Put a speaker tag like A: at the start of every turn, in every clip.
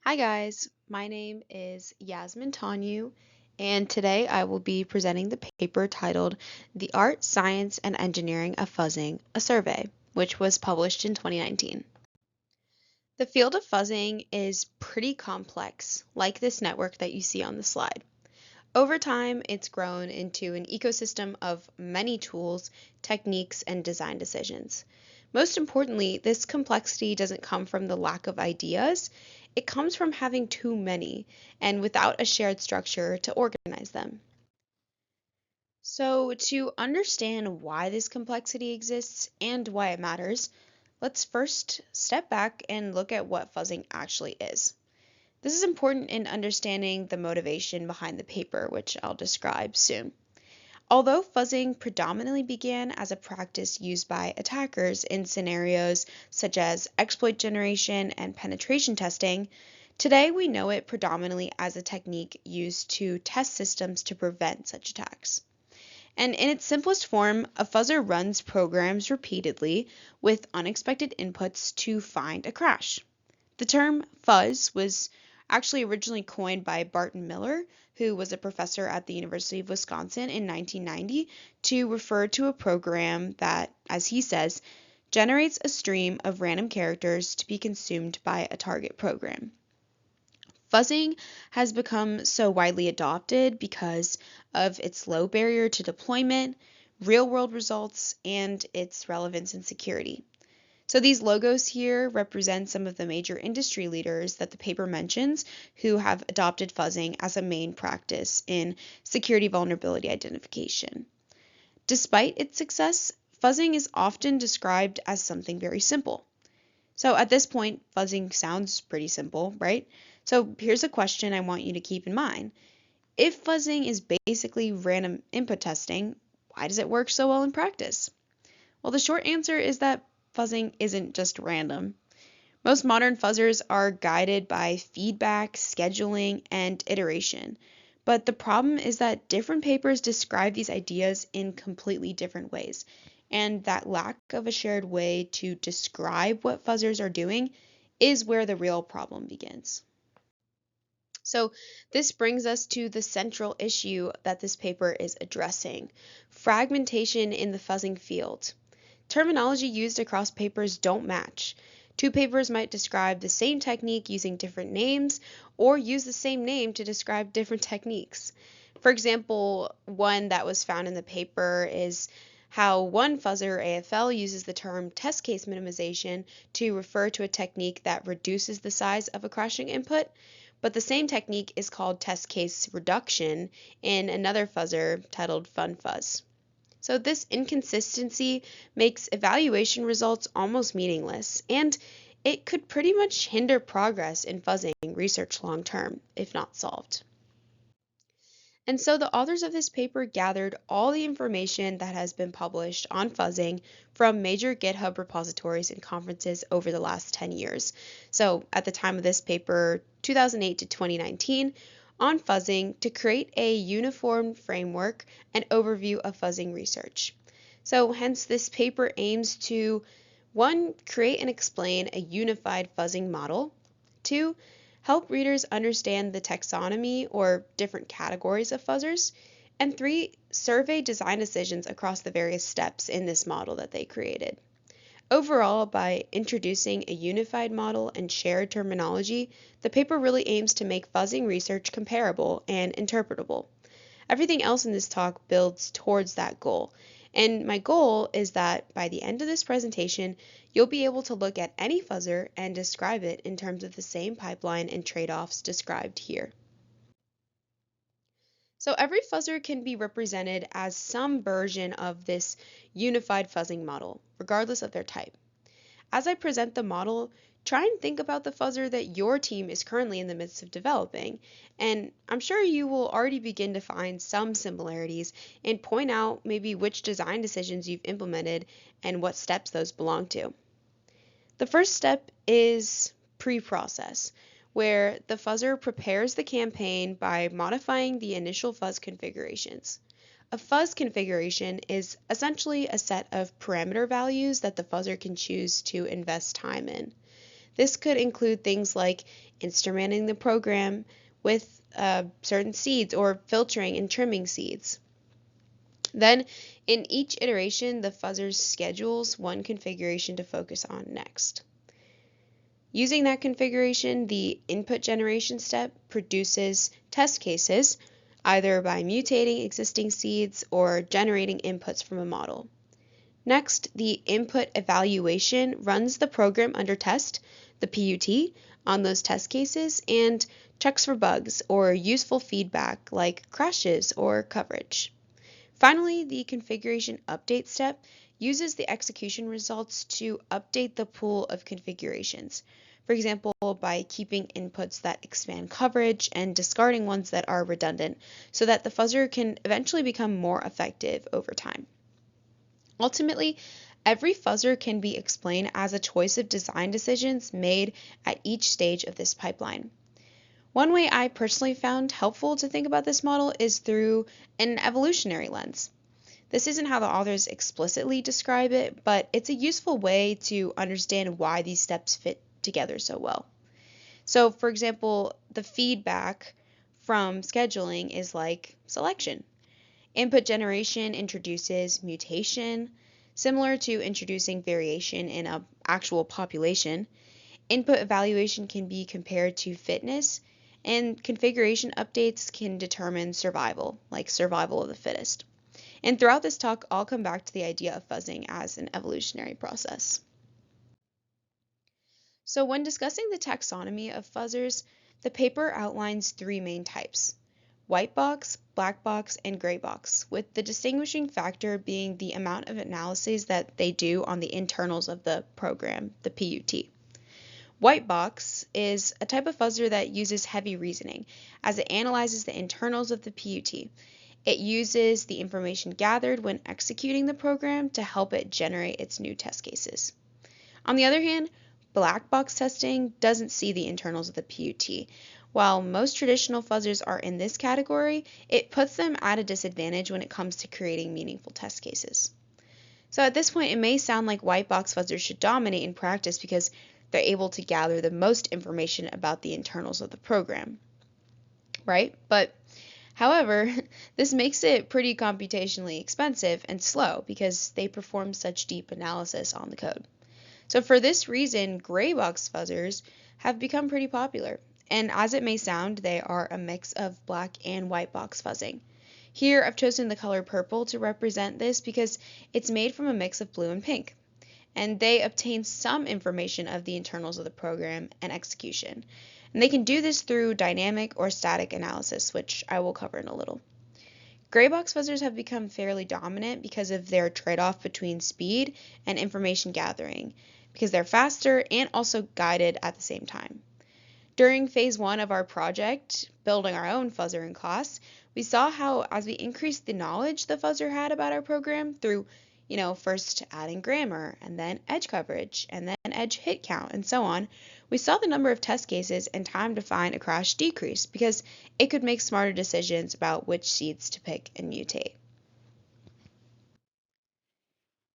A: Hi guys, my name is Yasmin Tanyu, and today I will be presenting the paper titled The Art, Science, and Engineering of Fuzzing, a Survey, which was published in 2019. The field of fuzzing is pretty complex, like this network that you see on the slide. Over time, it's grown into an ecosystem of many tools, techniques, and design decisions. Most importantly, this complexity doesn't come from the lack of ideas, it comes from having too many and without a shared structure to organize them. So, to understand why this complexity exists and why it matters, let's first step back and look at what fuzzing actually is. This is important in understanding the motivation behind the paper, which I'll describe soon. Although fuzzing predominantly began as a practice used by attackers in scenarios such as exploit generation and penetration testing, today we know it predominantly as a technique used to test systems to prevent such attacks. And in its simplest form, a fuzzer runs programs repeatedly with unexpected inputs to find a crash. The term fuzz was actually originally coined by Barton Miller, who was a professor at the University of Wisconsin in 1990, to refer to a program that, as he says, generates a stream of random characters to be consumed by a target program. Fuzzing has become so widely adopted because of its low barrier to deployment, real world results, and its relevance in security. So these logos here represent some of the major industry leaders that the paper mentions who have adopted fuzzing as a main practice in security vulnerability identification. Despite its success, fuzzing is often described as something very simple. So at this point, fuzzing sounds pretty simple, right? So here's a question I want you to keep in mind. If fuzzing is basically random input testing, why does it work so well in practice? Well, the short answer is that fuzzing isn't just random. Most modern fuzzers are guided by feedback, scheduling, and iteration. But the problem is that different papers describe these ideas in completely different ways, and that lack of a shared way to describe what fuzzers are doing is where the real problem begins. So, this brings us to the central issue that this paper is addressing: fragmentation in the fuzzing field. Terminology used across papers don't match. Two papers might describe the same technique using different names, or use the same name to describe different techniques. For example, one that was found in the paper is how one fuzzer AFL uses the term test case minimization to refer to a technique that reduces the size of a crashing input, but the same technique is called test case reduction in another fuzzer titled FunFuzz. So this inconsistency makes evaluation results almost meaningless, and it could pretty much hinder progress in fuzzing research long term, if not solved. And so the authors of this paper gathered all the information that has been published on fuzzing from major GitHub repositories and conferences over the last 10 years. So at the time of this paper, 2008 to 2019, on fuzzing to create a uniform framework and overview of fuzzing research. So hence this paper aims to 1. Create and explain a unified fuzzing model. 2. Help readers understand the taxonomy or different categories of fuzzers. And 3. Survey design decisions across the various steps in this model that they created. Overall, by introducing a unified model and shared terminology, the paper really aims to make fuzzing research comparable and interpretable. Everything else in this talk builds towards that goal. And my goal is that by the end of this presentation, you'll be able to look at any fuzzer and describe it in terms of the same pipeline and trade-offs described here. So every fuzzer can be represented as some version of this unified fuzzing model, regardless of their type. As I present the model, try and think about the fuzzer that your team is currently in the midst of developing, and I'm sure you will already begin to find some similarities and point out maybe which design decisions you've implemented and what steps those belong to. The first step is pre-process, where the fuzzer prepares the campaign by modifying the initial fuzz configurations. A fuzz configuration is essentially a set of parameter values that the fuzzer can choose to invest time in. This could include things like instrumenting the program with certain seeds or filtering and trimming seeds. Then, in each iteration, the fuzzer schedules one configuration to focus on next. Using that configuration, the input generation step produces test cases, either by mutating existing seeds or generating inputs from a model. Next, the input evaluation runs the program under test, the PUT, on those test cases and checks for bugs or useful feedback like crashes or coverage. Finally, the configuration update step uses the execution results to update the pool of configurations. For example, by keeping inputs that expand coverage and discarding ones that are redundant so that the fuzzer can eventually become more effective over time. Ultimately, every fuzzer can be explained as a choice of design decisions made at each stage of this pipeline. One way I personally found helpful to think about this model is through an evolutionary lens. This isn't how the authors explicitly describe it, but it's a useful way to understand why these steps fit together so well. So, for example, the feedback from scheduling is like selection. Input generation introduces mutation, similar to introducing variation in an actual population. Input evaluation can be compared to fitness, and configuration updates can determine survival, like survival of the fittest. And throughout this talk, I'll come back to the idea of fuzzing as an evolutionary process. So when discussing the taxonomy of fuzzers, the paper outlines three main types: white box, black box, and gray box, with the distinguishing factor being the amount of analyses that they do on the internals of the program, the PUT. White box is a type of fuzzer that uses heavy reasoning, as it analyzes the internals of the PUT. It uses the information gathered when executing the program to help it generate its new test cases. On the other hand, black box testing doesn't see the internals of the PUT. While most traditional fuzzers are in this category, it puts them at a disadvantage when it comes to creating meaningful test cases. So at this point, it may sound like white box fuzzers should dominate in practice because they're able to gather the most information about the internals of the program, right? But however, this makes it pretty computationally expensive and slow because they perform such deep analysis on the code. So for this reason, gray box fuzzers have become pretty popular. And as it may sound, they are a mix of black and white box fuzzing. Here I've chosen the color purple to represent this because it's made from a mix of blue and pink. And they obtain some information of the internals of the program and execution. And they can do this through dynamic or static analysis, which I will cover in a little. Gray box fuzzers have become fairly dominant because of their trade-off between speed and information gathering, because they're faster and also guided at the same time. During phase 1 of our project, building our own fuzzer in class, we saw how as we increased the knowledge the fuzzer had about our program through, first adding grammar and then edge coverage and then edge hit count and so on, we saw the number of test cases and time to find a crash decrease because it could make smarter decisions about which seeds to pick and mutate.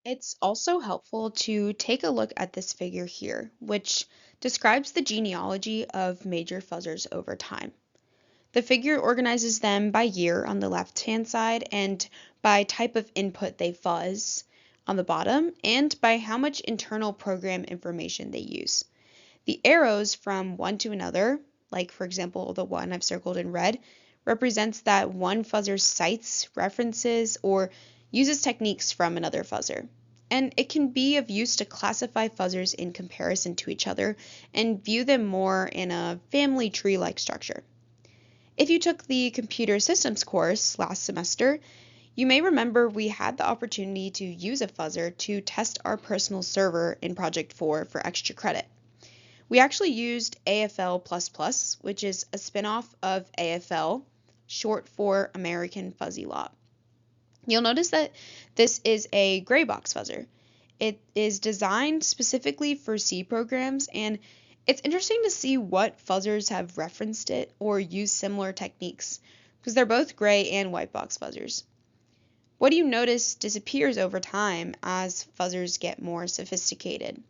A: It's also helpful to take a look at this figure here, which describes the genealogy of major fuzzers over time. The figure organizes them by year on the left-hand side and by type of input they fuzz on the bottom and by how much internal program information they use. The arrows from one to another, like for example the one I've circled in red, represents that one fuzzer cites, references, or uses techniques from another fuzzer. And it can be of use to classify fuzzers in comparison to each other and view them more in a family tree-like structure. If you took the computer systems course last semester, you may remember we had the opportunity to use a fuzzer to test our personal server in Project 4 for extra credit. We actually used AFL++, which is a spinoff of AFL, short for American Fuzzy Lot. You'll notice that this is a gray box fuzzer. It is designed specifically for C programs, and it's interesting to see what fuzzers have referenced it or used similar techniques, because they're both gray and white box fuzzers. What do you notice disappears over time as fuzzers get more sophisticated?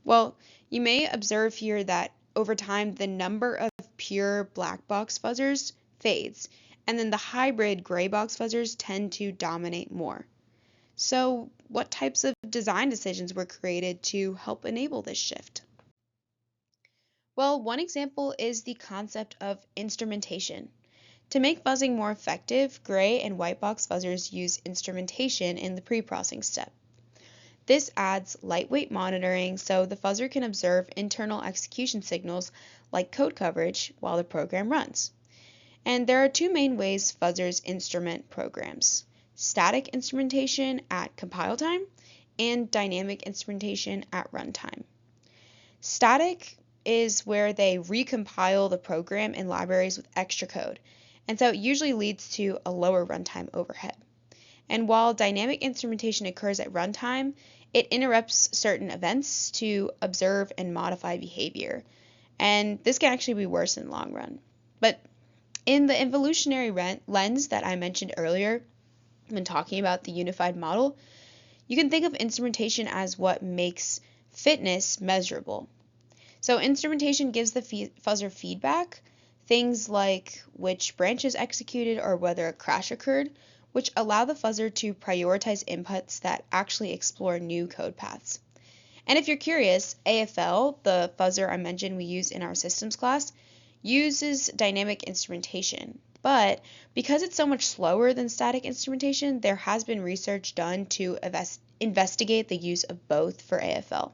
A: Well, You may observe here that over time the number of pure black box fuzzers fades, and then the hybrid gray box fuzzers tend to dominate more. So, what types of design decisions were created to help enable this shift? Well, one example is the concept of instrumentation. To make fuzzing more effective, gray and white box fuzzers use instrumentation in the pre-processing step. This adds lightweight monitoring so the fuzzer can observe internal execution signals like code coverage while the program runs. And there are two main ways fuzzers instrument programs: static instrumentation at compile time and dynamic instrumentation at runtime. Static is where they recompile the program in libraries with extra code, and so it usually leads to a lower runtime overhead. And while dynamic instrumentation occurs at runtime, it interrupts certain events to observe and modify behavior. And this can actually be worse in the long run. But in the evolutionary lens that I mentioned earlier when talking about the unified model, you can think of instrumentation as what makes fitness measurable. So instrumentation gives the fuzzer feedback, things like which branch is executed or whether a crash occurred, which allow the fuzzer to prioritize inputs that actually explore new code paths. And if you're curious, AFL, the fuzzer I mentioned we use in our systems class, uses dynamic instrumentation. But because it's so much slower than static instrumentation, there has been research done to investigate the use of both for AFL.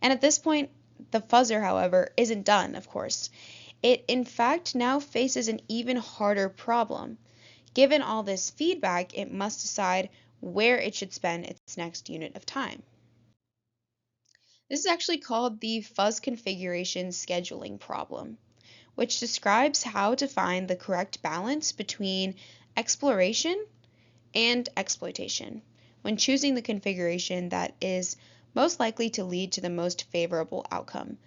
A: And at this point, the fuzzer, however, isn't done, of course. It, in fact, now faces an even harder problem. Given all this feedback, it must decide where it should spend its next unit of time. This is actually called the fuzz configuration scheduling problem, which describes how to find the correct balance between exploration and exploitation when choosing the configuration that is most likely to lead to the most favorable outcome.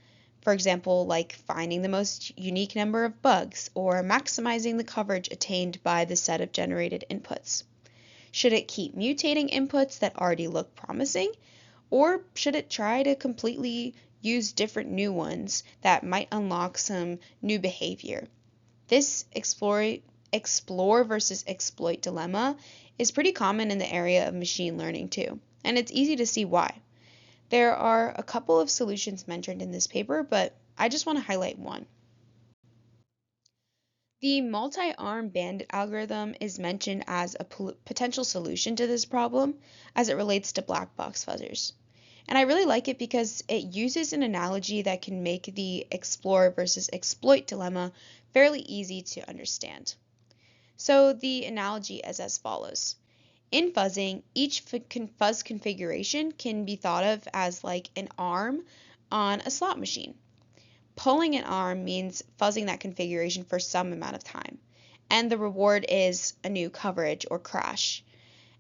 A: For example, like finding the most unique number of bugs or maximizing the coverage attained by the set of generated inputs. Should it keep mutating inputs that already look promising, or should it try to completely use different new ones that might unlock some new behavior? This explore versus exploit dilemma is pretty common in the area of machine learning too, and it's easy to see why. There are a couple of solutions mentioned in this paper, but I just want to highlight one. The multi-arm bandit algorithm is mentioned as a potential solution to this problem as it relates to black box fuzzers. And I really like it because it uses an analogy that can make the explore versus exploit dilemma fairly easy to understand. So the analogy is as follows. In fuzzing, each fuzz configuration can be thought of as like an arm on a slot machine. Pulling an arm means fuzzing that configuration for some amount of time, and the reward is a new coverage or crash.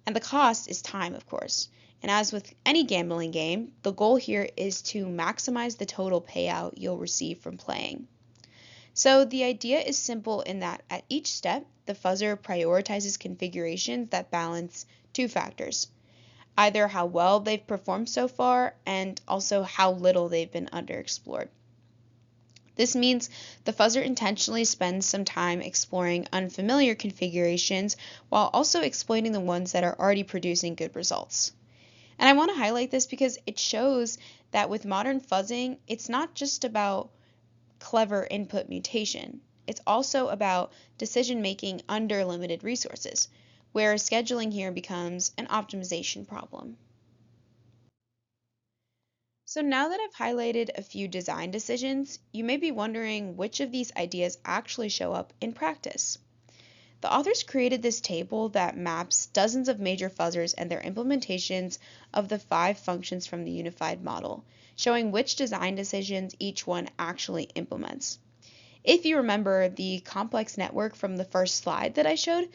A: And the cost is time, of course. And as with any gambling game, the goal here is to maximize the total payout you'll receive from playing. So the idea is simple in that at each step, the fuzzer prioritizes configurations that balance two factors: either how well they've performed so far and also how little they've been underexplored. This means the fuzzer intentionally spends some time exploring unfamiliar configurations while also exploiting the ones that are already producing good results. And I want to highlight this because it shows that with modern fuzzing, it's not just about clever input mutation. It's also about decision making under limited resources, where scheduling here becomes an optimization problem. So now that I've highlighted a few design decisions, you may be wondering which of these ideas actually show up in practice. The authors created this table that maps dozens of major fuzzers and their implementations of the 5 functions from the unified model, showing which design decisions each one actually implements. If you remember the complex network from the first slide that I showed,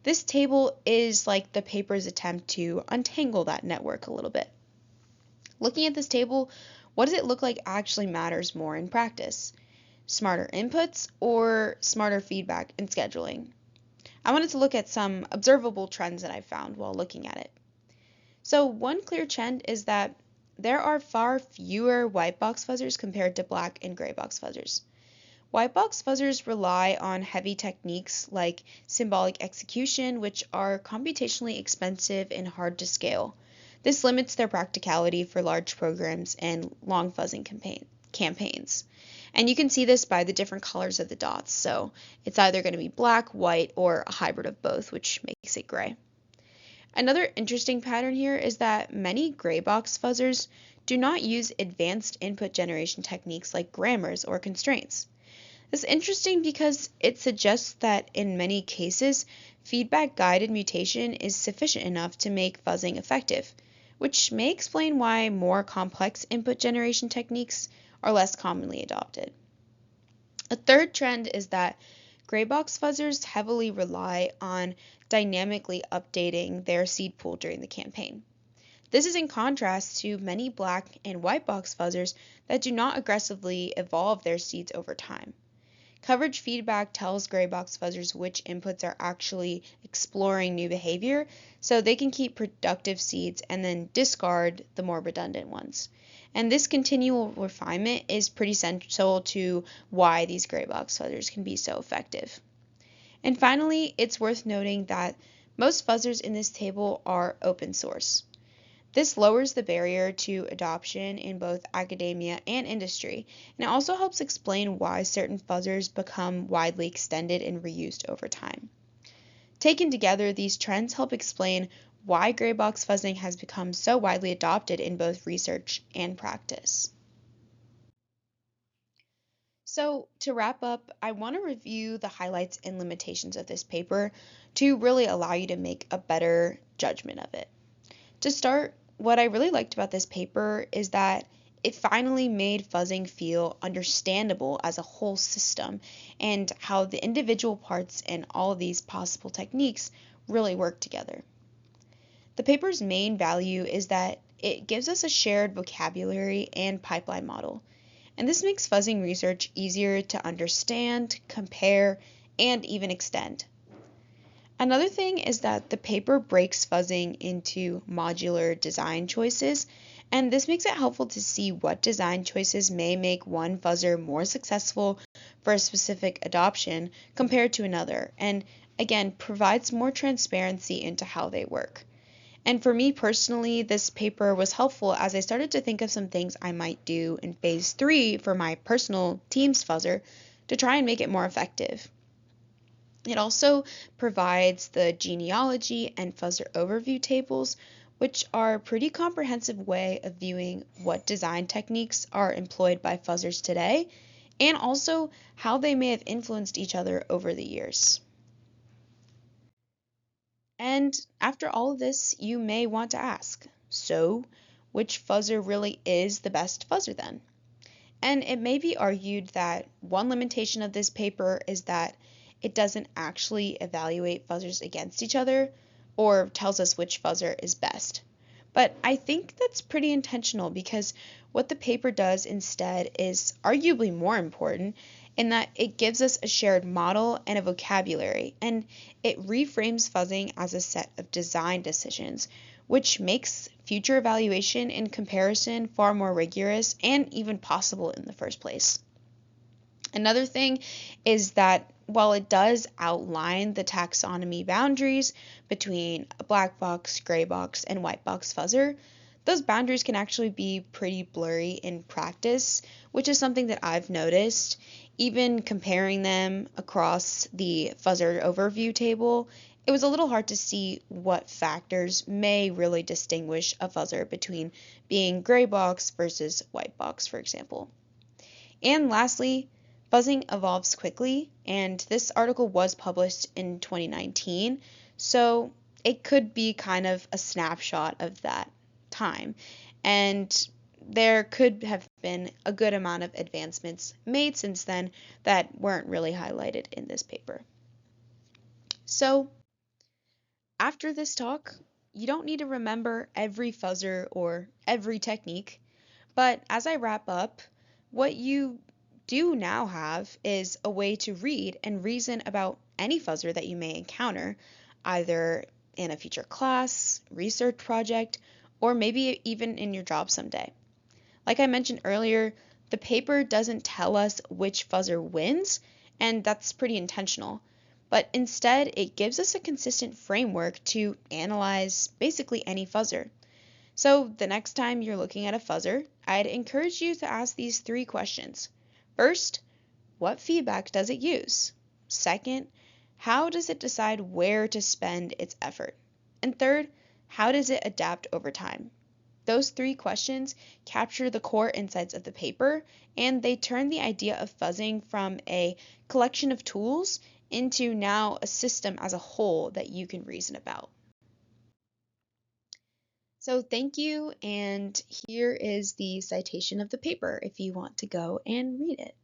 A: this table is like the paper's attempt to untangle that network a little bit. Looking at this table, what does it look like actually matters more in practice? Smarter inputs or smarter feedback and scheduling? I wanted to look at some observable trends that I found while looking at it. So one clear trend is that there are far fewer white box fuzzers compared to black and gray box fuzzers. White box fuzzers rely on heavy techniques like symbolic execution, which are computationally expensive and hard to scale. This limits their practicality for large programs and long fuzzing campaigns. And you can see this by the different colors of the dots. So it's either going to be black, white, or a hybrid of both, which makes it gray. Another interesting pattern here is that many gray box fuzzers do not use advanced input generation techniques like grammars or constraints. This is interesting because it suggests that in many cases, feedback guided mutation is sufficient enough to make fuzzing effective, which may explain why more complex input generation techniques are less commonly adopted. A third trend is that gray box fuzzers heavily rely on dynamically updating their seed pool during the campaign. This is in contrast to many black and white box fuzzers that do not aggressively evolve their seeds over time. Coverage feedback tells gray box fuzzers which inputs are actually exploring new behavior, so they can keep productive seeds and then discard the more redundant ones. And this continual refinement is pretty central to why these gray box fuzzers can be so effective. And finally, it's worth noting that most fuzzers in this table are open source. This lowers the barrier to adoption in both academia and industry, and it also helps explain why certain fuzzers become widely extended and reused over time. Taken together, these trends help explain why gray box fuzzing has become so widely adopted in both research and practice. So, to wrap up, I want to review the highlights and limitations of this paper to really allow you to make a better judgment of it. To start, what I really liked about this paper is that it finally made fuzzing feel understandable as a whole system and how the individual parts and all of these possible techniques really work together. The paper's main value is that it gives us a shared vocabulary and pipeline model, and this makes fuzzing research easier to understand, compare, and even extend. Another thing is that the paper breaks fuzzing into modular design choices, and this makes it helpful to see what design choices may make one fuzzer more successful for a specific adoption compared to another, and again, provides more transparency into how they work. And for me personally, this paper was helpful as I started to think of some things I might do in phase 3 for my personal Teams fuzzer to try and make it more effective. It also provides the genealogy and fuzzer overview tables, which are a pretty comprehensive way of viewing what design techniques are employed by fuzzers today, and also how they may have influenced each other over the years. And after all of this, you may want to ask, so which fuzzer really is the best fuzzer then? And it may be argued that one limitation of this paper is that it doesn't actually evaluate fuzzers against each other or tells us which fuzzer is best. But I think that's pretty intentional because what the paper does instead is arguably more important in that it gives us a shared model and a vocabulary, and it reframes fuzzing as a set of design decisions, which makes future evaluation and comparison far more rigorous and even possible in the first place. Another thing is that while it does outline the taxonomy boundaries between a black box, gray box, and white box fuzzer, those boundaries can actually be pretty blurry in practice, which is something that I've noticed. Even comparing them across the fuzzer overview table, it was a little hard to see what factors may really distinguish a fuzzer between being gray box versus white box, for example. And lastly, fuzzing evolves quickly, and this article was published in 2019, so it could be kind of a snapshot of that time. And there could have been a good amount of advancements made since then that weren't really highlighted in this paper. So, after this talk, you don't need to remember every fuzzer or every technique, but as I wrap up, what you do now have is a way to read and reason about any fuzzer that you may encounter, either in a future class, research project, or maybe even in your job someday. Like I mentioned earlier, the paper doesn't tell us which fuzzer wins, and that's pretty intentional. But instead, it gives us a consistent framework to analyze basically any fuzzer. So the next time you're looking at a fuzzer, I'd encourage you to ask these three questions. First, what feedback does it use? Second, how does it decide where to spend its effort? And third, how does it adapt over time? Those three questions capture the core insights of the paper, and they turn the idea of fuzzing from a collection of tools into now a system as a whole that you can reason about. So thank you, and here is the citation of the paper if you want to go and read it.